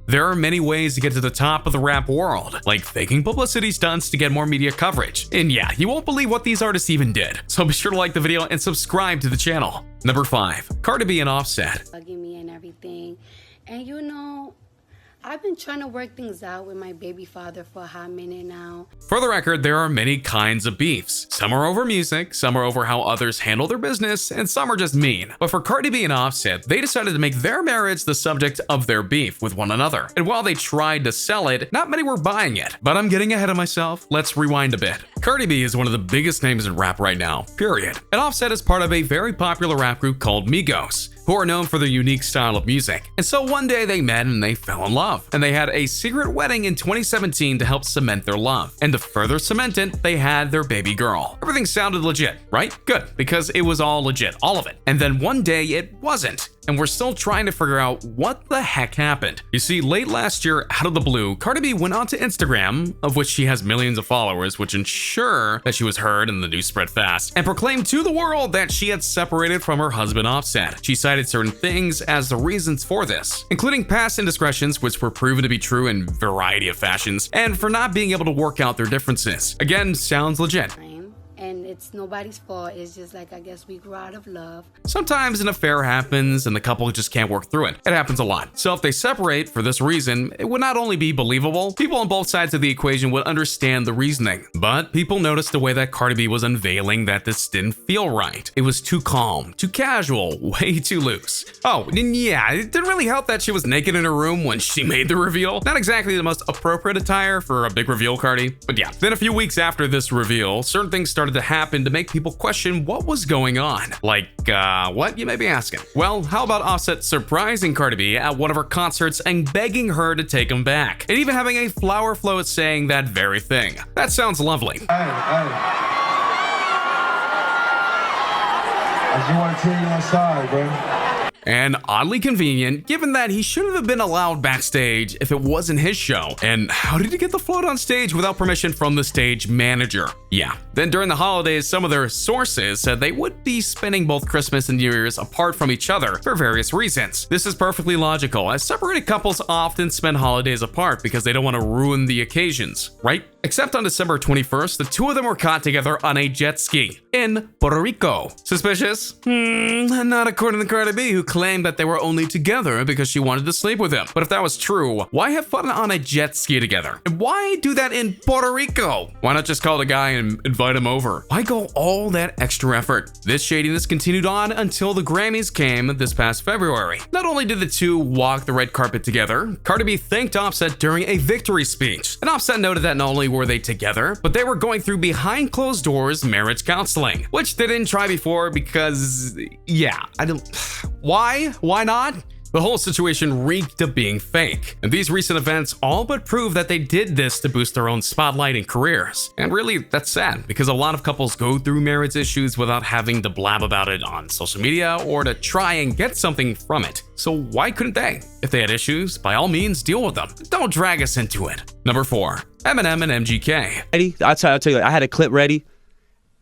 There are many ways to get to the top of the rap world, like faking publicity stunts to get more media coverage. And yeah, you won't believe what these artists even did. So be sure to like the video and subscribe to the channel. Number 5. Cardi B and Offset. Bugging me and everything. And you know, I've been trying to work things out with my baby father for a hot minute now. For the record, there are many kinds of beefs. Some are over music, some are over how others handle their business, and some are just mean. But for Cardi B and Offset, they decided to make their marriage the subject of their beef with one another. And while they tried to sell it, not many were buying it. But I'm getting ahead of myself. Let's rewind a bit. Cardi B is one of the biggest names in rap right now, period. And Offset is part of a very popular rap group called Migos, who are known for their unique style of music. And so one day they met and they fell in love. And they had a secret wedding in 2017 to help cement their love. And to further cement it, they had their baby girl. Everything sounded legit, right? Good, because it was all legit, all of it. And then one day it wasn't. And we're still trying to figure out what the heck happened. You see, late last year, out of the blue, Cardi B went onto Instagram, of which she has millions of followers, which ensure that she was heard and the news spread fast, and proclaimed to the world that she had separated from her husband Offset. She cited certain things as the reasons for this, including past indiscretions, which were proven to be true in a variety of fashions, and for not being able to work out their differences. Again, sounds legit. And it's nobody's fault. It's just like, I guess we grew out of love. Sometimes an affair happens and the couple just can't work through it. It happens a lot. So if they separate for this reason, it would not only be believable, people on both sides of the equation would understand the reasoning. But people noticed the way that Cardi B was unveiling that this didn't feel right. It was too calm, too casual, way too loose. Oh, and yeah, it didn't really help that she was naked in her room when she made the reveal. Not exactly the most appropriate attire for a big reveal, Cardi. But yeah, then a few weeks after this reveal, certain things started to happen to make people question what was going on. Like, what, you may be asking? Well, how about Offset surprising Cardi B at one of her concerts and begging her to take him back, and even having a flower float saying that very thing. That sounds lovely. Hey. I just want to tell you I'm sorry, bro. And oddly convenient, given that he shouldn't have been allowed backstage if it wasn't his show. And how did he get the float on stage without permission from the stage manager? Yeah. Then during the holidays, some of their sources said they would be spending both Christmas and New Year's apart from each other for various reasons. This is perfectly logical, as separated couples often spend holidays apart because they don't want to ruin the occasions, right? Except on December 21st, the two of them were caught together on a jet ski in Puerto Rico. Suspicious? Not according to Cardi B, who claimed that they were only together because she wanted to sleep with him. But if that was true, why have fun on a jet ski together? And why do that in Puerto Rico? Why not just call the guy and invite him over? Why go all that extra effort? This shadiness continued on until the Grammys came this past February. Not only did the two walk the red carpet together, Cardi B thanked Offset during a victory speech. And Offset noted that not only were they together, but they were going through behind closed doors marriage counseling, which they didn't try before because, yeah, I don't... Why? Why not? The whole situation reeked of being fake. And these recent events all but prove that they did this to boost their own spotlight and careers. And really, that's sad, because a lot of couples go through marriage issues without having to blab about it on social media or to try and get something from it. So why couldn't they? If they had issues, by all means, deal with them. Don't drag us into it. Number 4. Eminem and MGK. Ready? I'll tell you, I had a clip ready.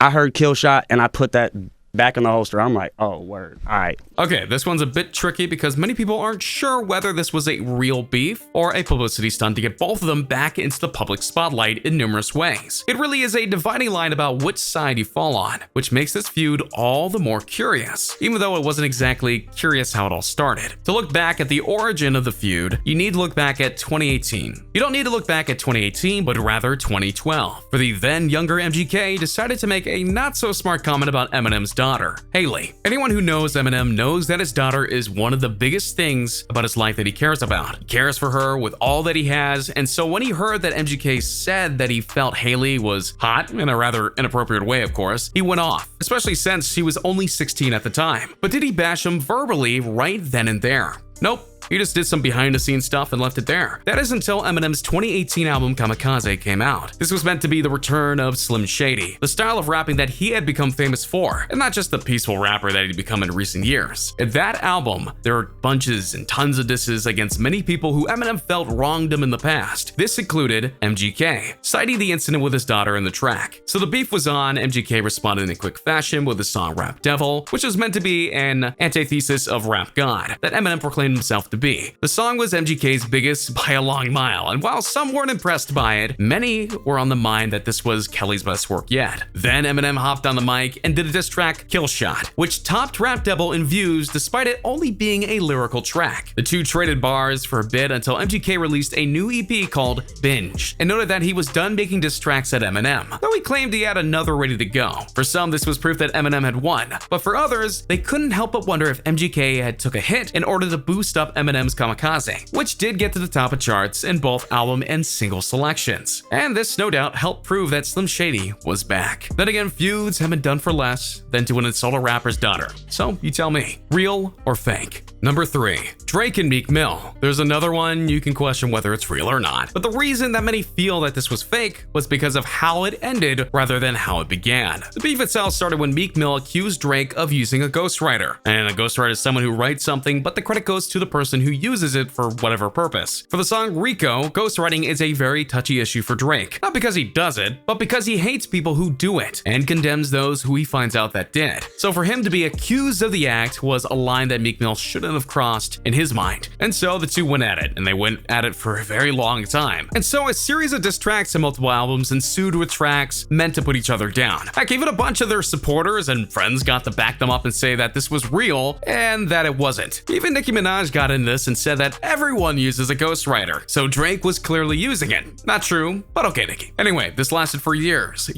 I heard Kill Shot and I put that back in the holster. I'm like, oh, word. All right. Okay, this one's a bit tricky because many people aren't sure whether this was a real beef or a publicity stunt to get both of them back into the public spotlight in numerous ways. It really is a dividing line about which side you fall on, which makes this feud all the more curious, even though it wasn't exactly curious how it all started. To look back at the origin of the feud, you need to look back at 2018. You don't need to look back at 2018, but rather 2012, for the then younger MGK decided to make a not so smart comment about Eminem's daughter, Haley. Anyone who knows Eminem knows that his daughter is one of the biggest things about his life that he cares about. He cares for her with all that he has, and so when he heard that MGK said that he felt Haley was hot, in a rather inappropriate way of course, he went off, especially since she was only 16 at the time. But did he bash him verbally right then and there? Nope. He just did some behind the scenes stuff and left it there. That is until Eminem's 2018 album Kamikaze came out. This was meant to be the return of Slim Shady, the style of rapping that he had become famous for, and not just the peaceful rapper that he'd become in recent years. In that album, there are bunches and tons of disses against many people who Eminem felt wronged him in the past. This included MGK, citing the incident with his daughter in the track. So the beef was on, MGK responded in a quick fashion with the song Rap Devil, which was meant to be an antithesis of Rap God that Eminem proclaimed himself to be. The song was MGK's biggest by a long mile, and while some weren't impressed by it, many were on the mind that this was Kelly's best work yet. Then Eminem hopped on the mic and did a diss track, Kill Shot, which topped Rap Devil in views despite it only being a lyrical track. The two traded bars for a bit until MGK released a new EP called Binge, and noted that he was done making diss tracks at Eminem, though he claimed he had another ready to go. For some, this was proof that Eminem had won, but for others, they couldn't help but wonder if MGK had took a hit in order to boost up Eminem's Kamikaze, which did get to the top of charts in both album and single selections. And this no doubt helped prove that Slim Shady was back. Then again, feuds have been done for less than to insult a rapper's daughter. So you tell me, real or fake? Number 3, Drake and Meek Mill. There's another one you can question whether it's real or not, but the reason that many feel that this was fake was because of how it ended rather than how it began. The beef itself started when Meek Mill accused Drake of using a ghostwriter, and a ghostwriter is someone who writes something but the credit goes to the person who uses it for whatever purpose. For the song Rico, ghostwriting is a very touchy issue for Drake, not because he does it, but because he hates people who do it and condemns those who he finds out that did. So for him to be accused of the act was a line that Meek Mill shouldn't have crossed in his mind. And so the two went at it, and they went at it for a very long time. And so a series of diss tracks and multiple albums ensued with tracks meant to put each other down. Heck, even a bunch of their supporters and friends got to back them up and say that this was real and that it wasn't. Even Nicki Minaj got in this and said that everyone uses a ghostwriter, so Drake was clearly using it. Not true, but okay, Nicki. Anyway, this lasted for years.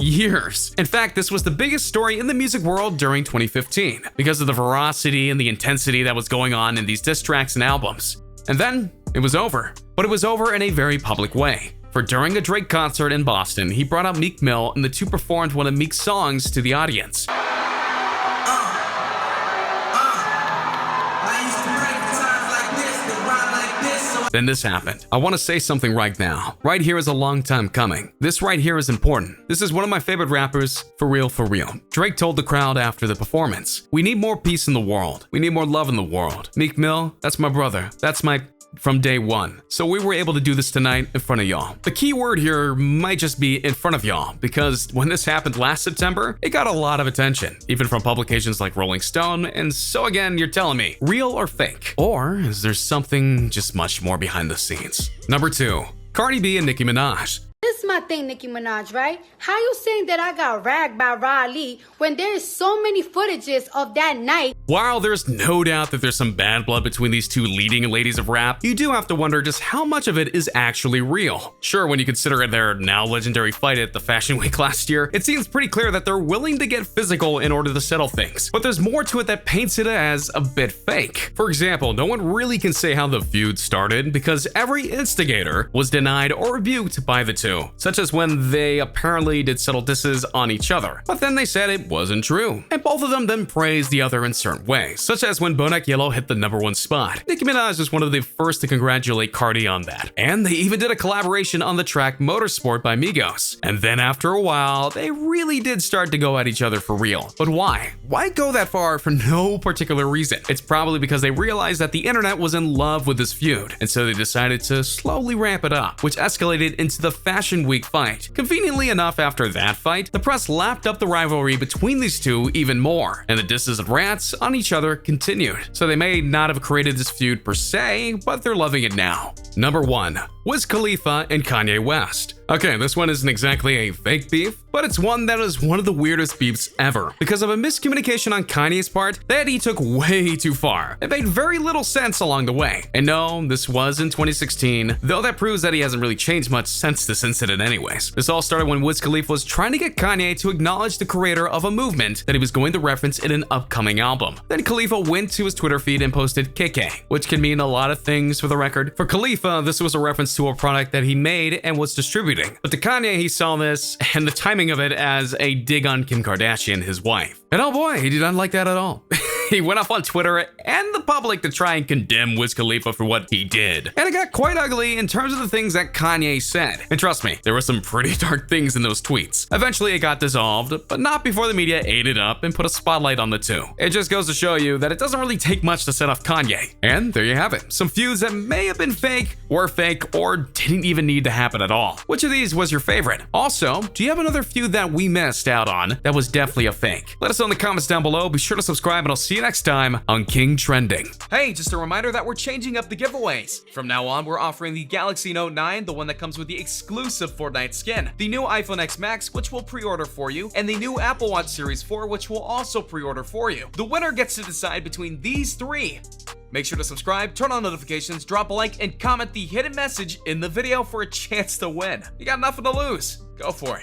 In fact, this was the biggest story in the music world during 2015 because of the veracity and the intensity that was going on in these diss tracks and albums. And then it was over, but it was over in a very public way. For during a Drake concert in Boston, he brought out Meek Mill and the two performed one of Meek's songs to the audience. Then this happened. I want to say something right now. Right here is a long time coming. This right here is important. This is one of my favorite rappers, for real, for real. Drake told the crowd after the performance, "We need more peace in the world. We need more love in the world. Meek Mill, that's my brother. That's my from day one. So we were able to do this tonight in front of y'all." The key word here might just be in front of y'all, because when this happened last September, it got a lot of attention, even from publications like Rolling Stone. And so again, you're telling me, real or fake? Or is there something just much more behind the scenes? Number 2, Cardi B and Nicki Minaj. This is my thing, Nicki Minaj, right? How you saying that I got ragged by Riley when there's so many footages of that night? While there's no doubt that there's some bad blood between these two leading ladies of rap, you do have to wonder just how much of it is actually real. Sure, when you consider their now legendary fight at the Fashion Week last year, it seems pretty clear that they're willing to get physical in order to settle things. But there's more to it that paints it as a bit fake. For example, no one really can say how the feud started because every instigator was denied or rebuked by the two, such as when they apparently did subtle disses on each other, but then they said it wasn't true. And both of them then praised the other in certain ways, such as when Bodak Yellow hit the #1 spot. Nicki Minaj was one of the first to congratulate Cardi on that. And they even did a collaboration on the track Motorsport by Migos. And then after a while, they really did start to go at each other for real. But why? Why go that far for no particular reason? It's probably because they realized that the internet was in love with this feud, and so they decided to slowly ramp it up, which escalated into the Fashion Week fight. Conveniently enough, after that fight, the press lapped up the rivalry between these two even more, and the disses and rants on each other continued. So they may not have created this feud per se, but they're loving it now. Number 1, Wiz Khalifa and Kanye West. Okay, this one isn't exactly a fake beef, but it's one that is one of the weirdest beefs ever because of a miscommunication on Kanye's part that he took way too far. It made very little sense along the way. And no, this was in 2016, though that proves that he hasn't really changed much since this incident anyways. This all started when Wiz Khalifa was trying to get Kanye to acknowledge the creator of a movement that he was going to reference in an upcoming album. Then Khalifa went to his Twitter feed and posted KK, which can mean a lot of things for the record. For Khalifa, this was a reference to a product that he made and was distributing. But to Kanye, he saw this and the timing of it as a dig on Kim Kardashian, his wife. And oh boy, he did not like that at all. He went off on Twitter and the public to try and condemn Wiz Khalifa for what he did. And it got quite ugly in terms of the things that Kanye said. And trust me, there were some pretty dark things in those tweets. Eventually it got dissolved, but not before the media ate it up and put a spotlight on the two. It just goes to show you that it doesn't really take much to set off Kanye. And there you have it. Some feuds that may have been fake, were fake, or didn't even need to happen at all. Which of these was your favorite? Also, do you have another feud that we missed out on that was definitely a fake? Let us know in the comments down below. Be sure to subscribe and I'll see you you next time on King Trending. Hey, just a reminder that we're changing up the giveaways. From now on, we're offering the Galaxy Note 9, the one that comes with the exclusive Fortnite skin, the new iPhone X Max, which we'll pre-order for you, and the new Apple Watch Series 4, which we'll also pre-order for you. The winner gets to decide between these three. Make sure to subscribe, turn on notifications, drop a like, and comment the hidden message in the video for a chance to win. You got nothing to lose. Go for it.